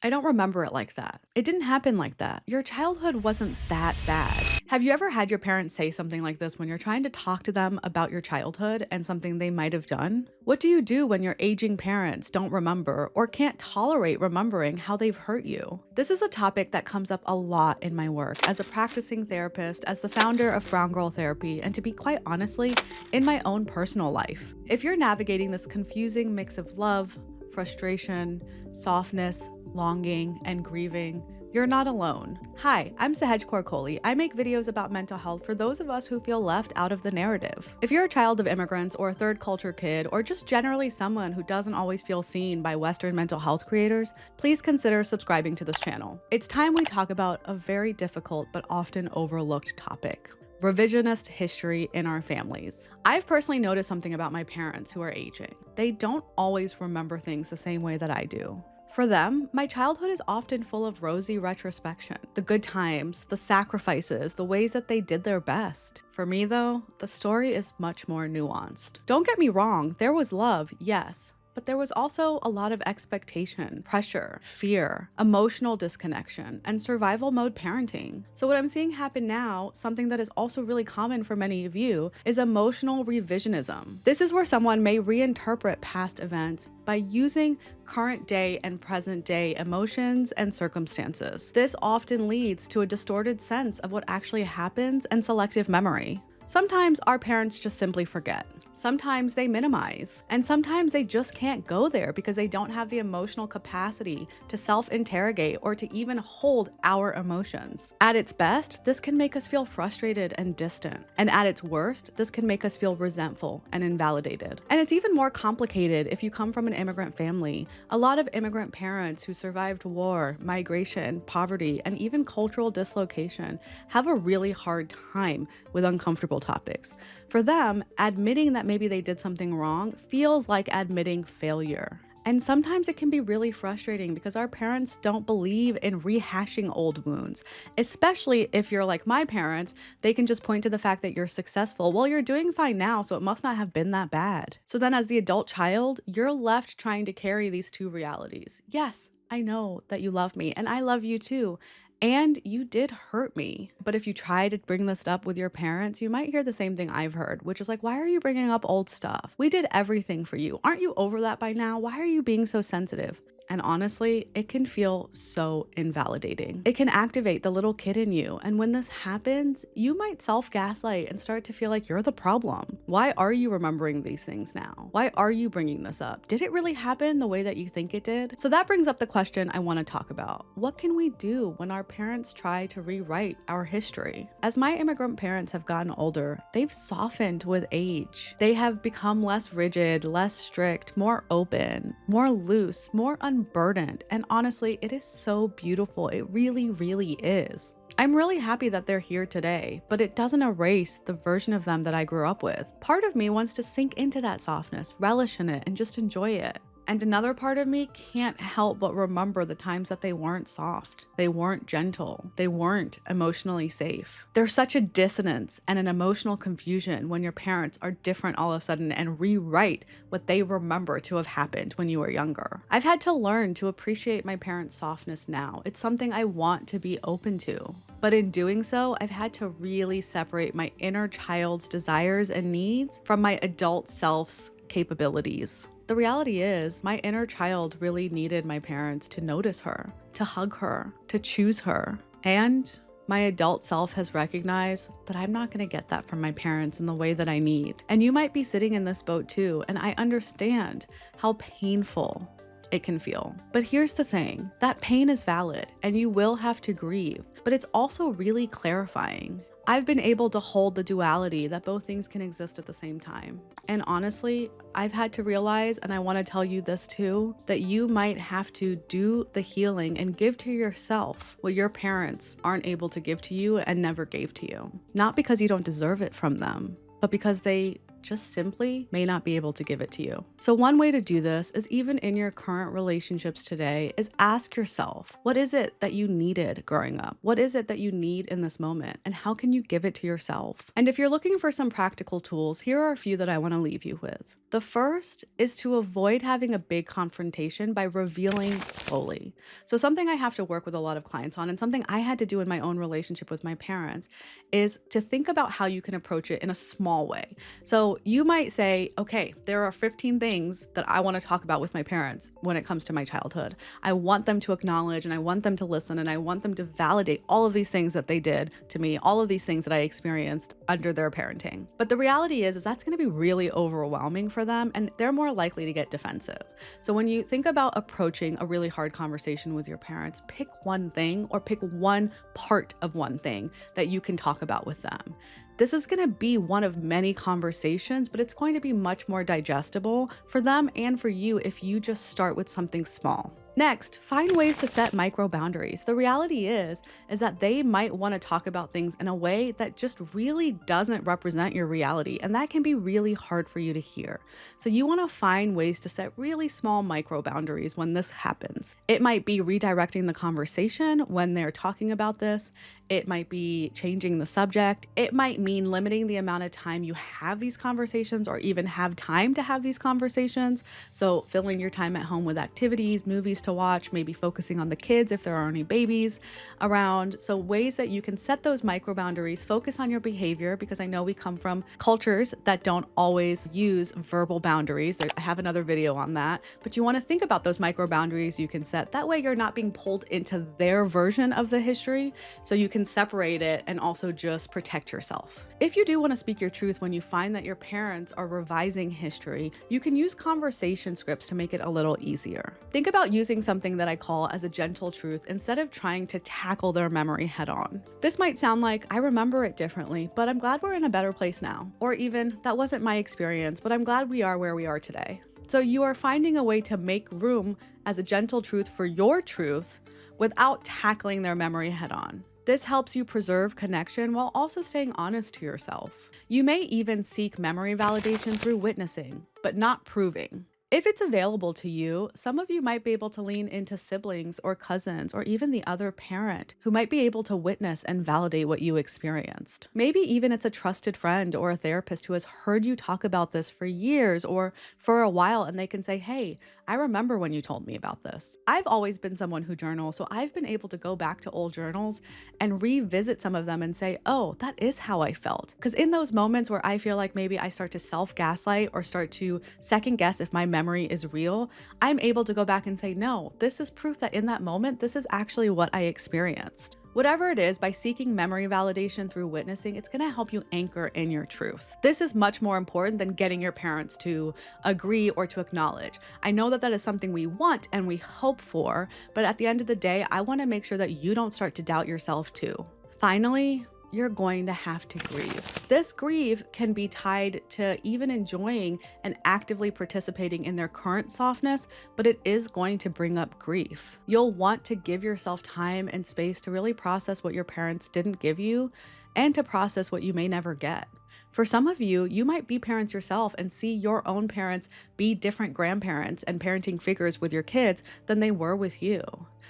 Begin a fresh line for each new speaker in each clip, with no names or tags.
I don't remember it like that. It didn't happen like that. Your childhood wasn't that bad. Have you ever had your parents say something like this when you're trying to talk to them about your childhood and something they might have done? What do you do when your aging parents don't remember or can't tolerate remembering how they've hurt you? This is a topic that comes up a lot in my work as a practicing therapist, as the founder of Brown Girl Therapy, and to be quite honestly, in my own personal life. If you're navigating this confusing mix of love, frustration, softness, longing, and grieving, you're not alone. Hi, I'm Sahaj Kaur Kohli. I make videos about mental health for those of us who feel left out of the narrative. If you're a child of immigrants or a third culture kid, or just generally someone who doesn't always feel seen by Western mental health creators, please consider subscribing to this channel. It's time we talk about a very difficult but often overlooked topic: revisionist history in our families. I've personally noticed something about my parents who are aging. They don't always remember things the same way that I do. For them, my childhood is often full of rosy retrospection, the good times, the sacrifices, the ways that they did their best. For me though, the story is much more nuanced. Don't get me wrong, there was love, yes, but there was also a lot of expectation, pressure, fear, emotional disconnection, and survival mode parenting. So what I'm seeing happen now, something that is also really common for many of you, is emotional revisionism. This is where someone may reinterpret past events by using current day and present day emotions and circumstances. This often leads to a distorted sense of what actually happens and selective memory. Sometimes our parents just simply forget. Sometimes they minimize, and sometimes they just can't go there because they don't have the emotional capacity to self-interrogate or to even hold our emotions. At its best, this can make us feel frustrated and distant. And at its worst, this can make us feel resentful and invalidated. And it's even more complicated if you come from an immigrant family. A lot of immigrant parents who survived war, migration, poverty, and even cultural dislocation have a really hard time with uncomfortable topics. For them, admitting that maybe they did something wrong feels like admitting failure. And sometimes it can be really frustrating because our parents don't believe in rehashing old wounds, especially if you're like my parents. They can just point to the fact that you're successful. Well, you're doing fine now, so it must not have been that bad. So then as the adult child, you're left trying to carry these two realities. Yes, I know that you love me and I love you too. And you did hurt me. But if you try to bring this up with your parents, you might hear the same thing I've heard, which is like, why are you bringing up old stuff? We did everything for you. Aren't you over that by now? Why are you being so sensitive? And honestly, it can feel so invalidating. It can activate the little kid in you. And when this happens, you might self-gaslight and start to feel like you're the problem. Why are you remembering these things now? Why are you bringing this up? Did it really happen the way that you think it did? So that brings up the question I want to talk about. What can we do when our parents try to rewrite our history? As my immigrant parents have gotten older, they've softened with age. They have become less rigid, less strict, more open, more loose, more unburdened, and honestly, it is so beautiful. It really, really is. I'm really happy that they're here today, but it doesn't erase the version of them that I grew up with. Part of me wants to sink into that softness, relish in it, and just enjoy it. And another part of me can't help but remember the times that they weren't soft, they weren't gentle, they weren't emotionally safe. There's such a dissonance and an emotional confusion when your parents are different all of a sudden and rewrite what they remember to have happened when you were younger. I've had to learn to appreciate my parents' softness now. It's something I want to be open to. But in doing so, I've had to really separate my inner child's desires and needs from my adult self's capabilities. The reality is, my inner child really needed my parents to notice her, to hug her, to choose her. And my adult self has recognized that I'm not going to get that from my parents in the way that I need. And you might be sitting in this boat too, and I understand how painful it can feel. But here's the thing, that pain is valid and you will have to grieve, but it's also really clarifying. I've been able to hold the duality that both things can exist at the same time. And honestly, I've had to realize, and I want to tell you this too, that you might have to do the healing and give to yourself what your parents aren't able to give to you and never gave to you. Not because you don't deserve it from them, but because they just simply may not be able to give it to you. So one way to do this is, even in your current relationships today, is ask yourself, what is it that you needed growing up? What is it that you need in this moment? And how can you give it to yourself? And if you're looking for some practical tools, here are a few that I want to leave you with. The first is to avoid having a big confrontation by revealing slowly. So something I have to work with a lot of clients on, and something I had to do in my own relationship with my parents, is to think about how you can approach it in a small way. So you might say, okay, there are 15 things that I want to talk about with my parents when it comes to my childhood. I want them to acknowledge, and I want them to listen, and I want them to validate all of these things that they did to me, all of these things that I experienced under their parenting. But the reality is that's going to be really overwhelming for them, and they're more likely to get defensive. So when you think about approaching a really hard conversation with your parents, pick one thing, or pick one part of one thing that you can talk about with them. This is going to be one of many conversations, but it's going to be much more digestible for them and for you if you just start with something small. Next, find ways to set micro boundaries. The reality is that they might want to talk about things in a way that just really doesn't represent your reality, and that can be really hard for you to hear. So you want to find ways to set really small micro boundaries when this happens. It might be redirecting the conversation when they're talking about this. It might be changing the subject. It might mean limiting the amount of time you have these conversations, or even have time to have these conversations. So filling your time at home with activities, movies to watch, maybe focusing on the kids if there are any babies around. So ways that you can set those micro boundaries, focus on your behavior, because I know we come from cultures that don't always use verbal boundaries. I have another video on that, but you want to think about those micro boundaries you can set. That way you're not being pulled into their version of the history, so you can separate it and also just protect yourself. If you do want to speak your truth when you find that your parents are revising history, you can use conversation scripts to make it a little easier. Think about using something that I call as a gentle truth instead of trying to tackle their memory head on. This might sound like, I remember it differently, but I'm glad we're in a better place now. Or even, that wasn't my experience, but I'm glad we are where we are today. So you are finding a way to make room as a gentle truth for your truth without tackling their memory head on. This helps you preserve connection while also staying honest to yourself. You may even seek memory validation through witnessing, but not proving. If it's available to you, some of you might be able to lean into siblings or cousins, or even the other parent who might be able to witness and validate what you experienced. Maybe even it's a trusted friend or a therapist who has heard you talk about this for years or for a while, and they can say, hey, I remember when you told me about this. I've always been someone who journals, so I've been able to go back to old journals and revisit some of them and say, oh, that is how I felt. Because in those moments where I feel like maybe I start to self-gaslight or start to second guess if my memory is real, I'm able to go back and say, no, this is proof that in that moment, this is actually what I experienced. Whatever it is, by seeking memory validation through witnessing, it's going to help you anchor in your truth. This is much more important than getting your parents to agree or to acknowledge. I know that that is something we want and we hope for, but at the end of the day, I want to make sure that you don't start to doubt yourself too. Finally, you're going to have to grieve. This grief can be tied to even enjoying and actively participating in their current softness, but it is going to bring up grief. You'll want to give yourself time and space to really process what your parents didn't give you and to process what you may never get. For some of you, you might be parents yourself and see your own parents be different grandparents and parenting figures with your kids than they were with you.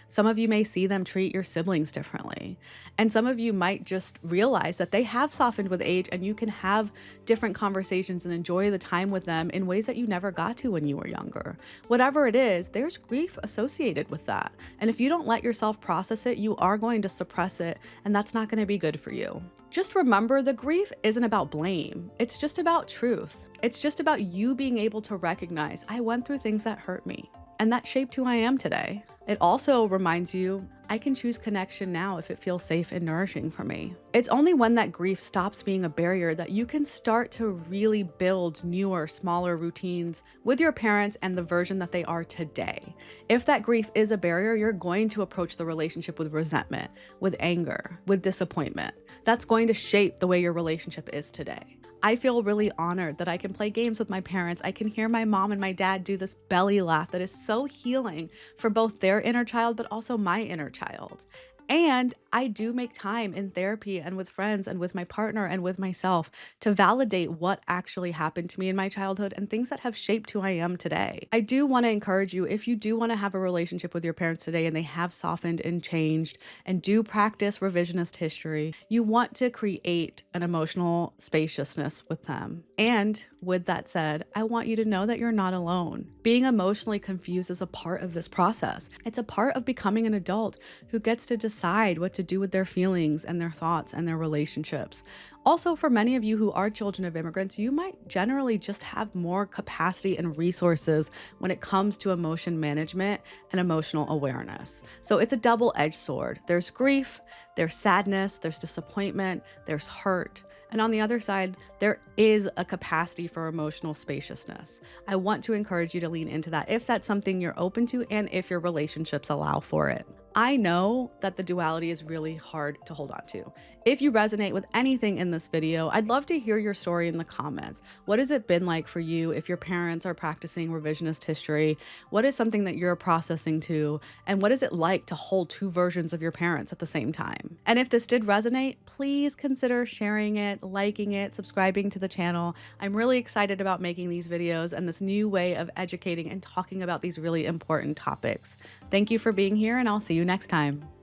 Some of you may see them treat your siblings differently. And some of you might just realize that they have softened with age and you can have different conversations and enjoy the time with them in ways that you never got to when you were younger. Whatever it is, there's grief associated with that. And if you don't let yourself process it, you are going to suppress it, and that's not going to be good for you. Just remember, the grief isn't about blame. It's just about truth. It's just about you being able to recognize, I went through things that hurt me, and that shaped who I am today. It also reminds you, I can choose connection now if it feels safe and nourishing for me. It's only when that grief stops being a barrier that you can start to really build newer, smaller routines with your parents and the version that they are today. If that grief is a barrier, you're going to approach the relationship with resentment, with anger, with disappointment. That's going to shape the way your relationship is today. I feel really honored that I can play games with my parents. I can hear my mom and my dad do this belly laugh that is so healing for both their inner child, but also my inner child. And I do make time in therapy and with friends and with my partner and with myself to validate what actually happened to me in my childhood and things that have shaped who I am today. I do want to encourage you, if you do want to have a relationship with your parents today and they have softened and changed and do practice revisionist history, you want to create an emotional spaciousness with them. And with that said, I want you to know that you're not alone. Being emotionally confused is a part of this process. It's a part of becoming an adult who gets to decide what to do with their feelings and their thoughts and their relationships. Also, for many of you who are children of immigrants, you might generally just have more capacity and resources when it comes to emotion management and emotional awareness. So it's a double-edged sword. There's grief, there's sadness, there's disappointment, there's hurt. And on the other side, there is a capacity for emotional spaciousness. I want to encourage you to lean into that if that's something you're open to and if your relationships allow for it. I know that the duality is really hard to hold on to. If you resonate with anything in this video, I'd love to hear your story in the comments. What has it been like for you if your parents are practicing revisionist history? What is something that you're processing too? And what is it like to hold two versions of your parents at the same time? And if this did resonate, please consider sharing it, liking it, subscribing to the channel. I'm really excited about making these videos and this new way of educating and talking about these really important topics. Thank you for being here, and I'll see you next time.